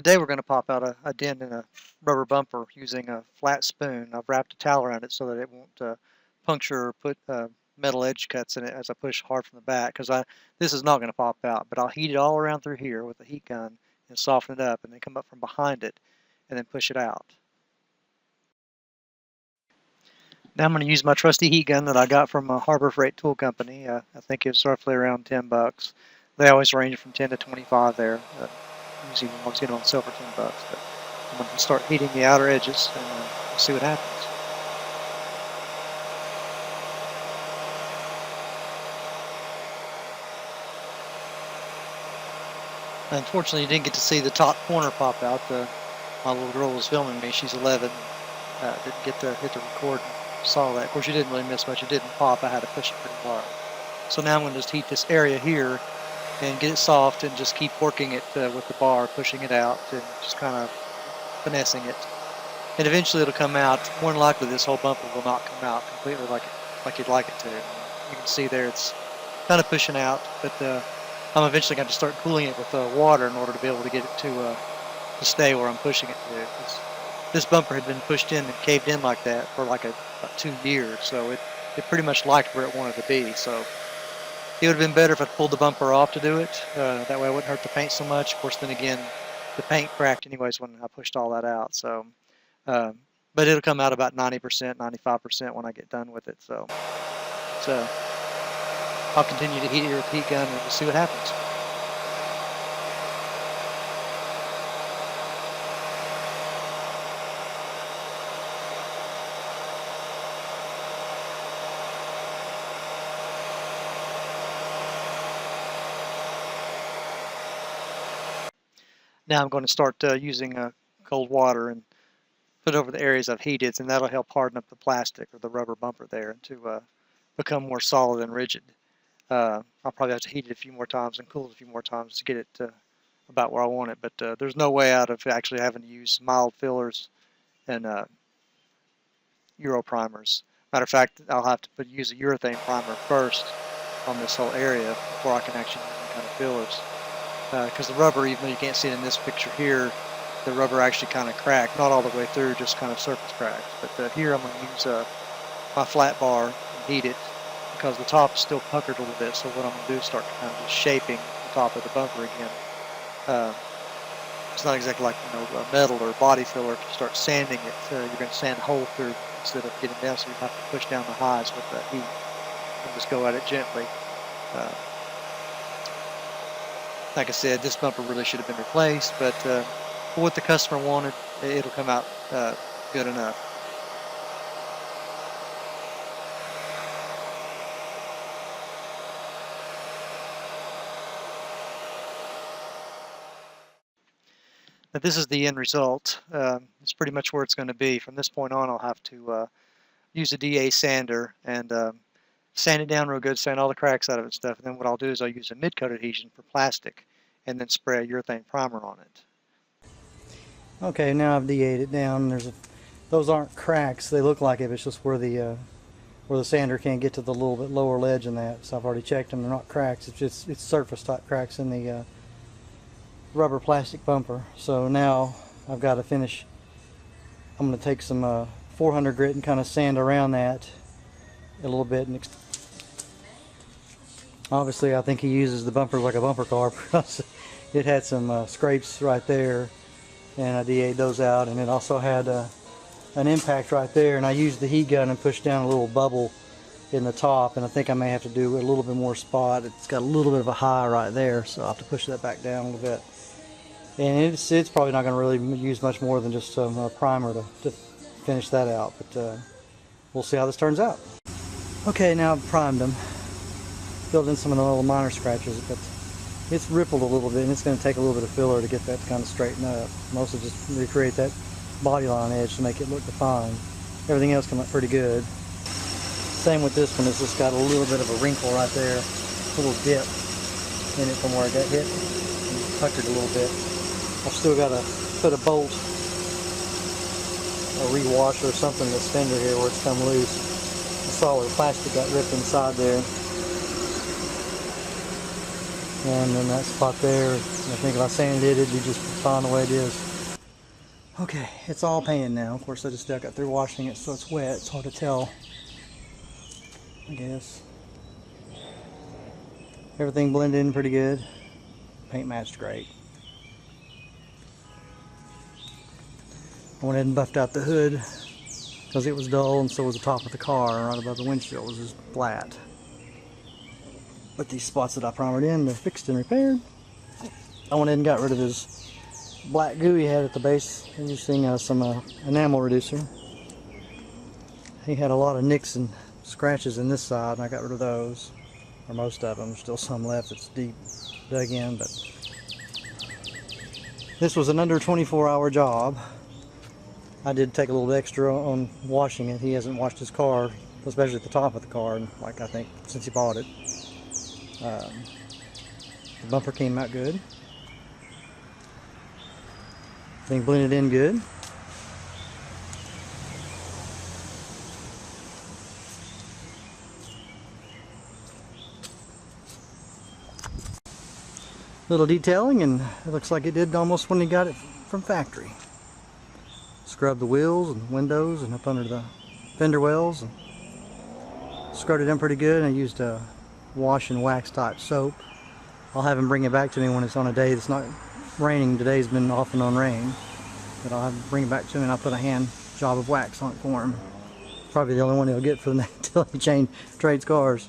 Today we're going to pop out a dent in a rubber bumper using a flat spoon. I've wrapped a towel around it so that it won't puncture or put metal edge cuts in it as I push hard from the back, because this is not going to pop out, but I'll heat it all around through here with a heat gun and soften it up and then come up from behind it and then push it out. Now I'm going to use my trusty heat gun that I got from a Harbor Freight tool company. I think it's roughly around 10 bucks. They always range from 10 to 25 there. Usually I was getting on sale for 10 bucks. But I'm going to start heating the outer edges and we'll see what happens. Unfortunately, you didn't get to see the top corner pop out. My little girl was filming me. She's 11. Didn't get to hit the record and saw that. Of course, you didn't really miss much. It didn't pop. I had to push it pretty hard. So now I'm going to just heat this area here and get it soft and just keep working it with the bar, pushing it out and just kind of finessing it. And eventually it'll come out. More than likely this whole bumper will not come out completely like you'd like it to. You can see there it's kind of pushing out, but I'm eventually going to start cooling it with water in order to be able to get it to stay where I'm pushing it to. This bumper had been pushed in and caved in like that for like about 2 years, so it pretty much liked where it wanted to be. So it would have been better if I pulled the bumper off to do it. That way I wouldn't hurt the paint so much. Of course, then again, the paint cracked anyways when I pushed all that out. So, but it'll come out about 90%, 95% when I get done with it. So, I'll continue to heat it with the heat gun and we'll see what happens. Now I'm going to start using cold water and put over the areas I've heated, and that'll help harden up the plastic or the rubber bumper there to become more solid and rigid. I'll probably have to heat it a few more times and cool it a few more times to get it about where I want it, but there's no way out of actually having to use mild fillers and Euro primers. Matter of fact, I'll have to use a urethane primer first on this whole area before I can actually use any kind of fillers. Because the rubber, even though you can't see it in this picture here, the rubber actually kind of cracked, not all the way through, just kind of surface cracks. But here I'm going to use my flat bar and heat it because the top is still puckered a little bit. So what I'm going to do is start kind of just shaping the top of the bumper again. It's not exactly like metal or body filler. If you start sanding it, you're going to sand a hole through instead of getting down. So you have to push down the highs with the heat and just go at it gently. Like I said, this bumper really should have been replaced, but for what the customer wanted, it'll come out good enough. But this is the end result. It's pretty much where it's going to be. From this point on, I'll have to use a DA sander and sand it down real good, sand all the cracks out of it and stuff. And then what I'll do is I'll use a mid-coat adhesion for plastic and then spray a urethane primer on it. Okay, now I've DA'd it down. Those aren't cracks. They look like it. It's just where the sander can't get to the little bit lower ledge in that. So I've already checked them. They're not cracks. It's surface type cracks in the rubber plastic bumper. So now I've got to finish. I'm going to take some 400 grit and kind of sand around that a little bit. And obviously I think he uses the bumper like a bumper car because it had some scrapes right there, and I DA'd those out, and it also had an impact right there, and I used the heat gun and pushed down a little bubble in the top, and I think I may have to do a little bit more spot. It's got a little bit of a high right there, so I'll have to push that back down a little bit. And it's probably not going to really use much more than just some primer to finish that out, but we'll see how this turns out. Okay, now I've primed them, filled in some of the little minor scratches, but it's rippled a little bit, and it's going to take a little bit of filler to get that to kind of straighten up. Mostly just recreate that body line edge to make it look defined. Everything else came up pretty good. Same with this one, it's just got a little bit of a wrinkle right there, a little dip in it from where it got hit, and puckered a little bit. I've still got to put a bolt, a rewash or something in this fender here where it's come loose. I saw where the plastic got ripped inside there. And then that spot there, I think if I sanded it, it'd be just fine the way it is. Okay, it's all painted now. Of course, I just got through washing it, so it's wet. It's hard to tell, I guess. Everything blended in pretty good. Paint matched great. I went ahead and buffed out the hood because it was dull, and so was the top of the car. Right above the windshield was just flat. But these spots that I primered in, they're fixed and repaired. I went ahead and got rid of his black goo he had at the base using some enamel reducer. He had a lot of nicks and scratches in this side, and I got rid of those, or most of them. There's still some left that's deep dug in, but this was an under 24-hour job. I did take a little extra on washing it. He hasn't washed his car, especially at the top of the car, like I think since he bought it. The bumper came out good. Everything blended in good. Little detailing, and it looks like it did almost when he got it from factory. Scrubbed the wheels and windows and up under the fender wells and scrubbed it in pretty good. And I used a wash and wax type soap. I'll have him bring it back to me when it's on a day that's not raining. Today's been off and on rain, but I'll have him bring it back to me and I'll put a hand job of wax on it for him. Probably the only one he'll get for the until he trades cars.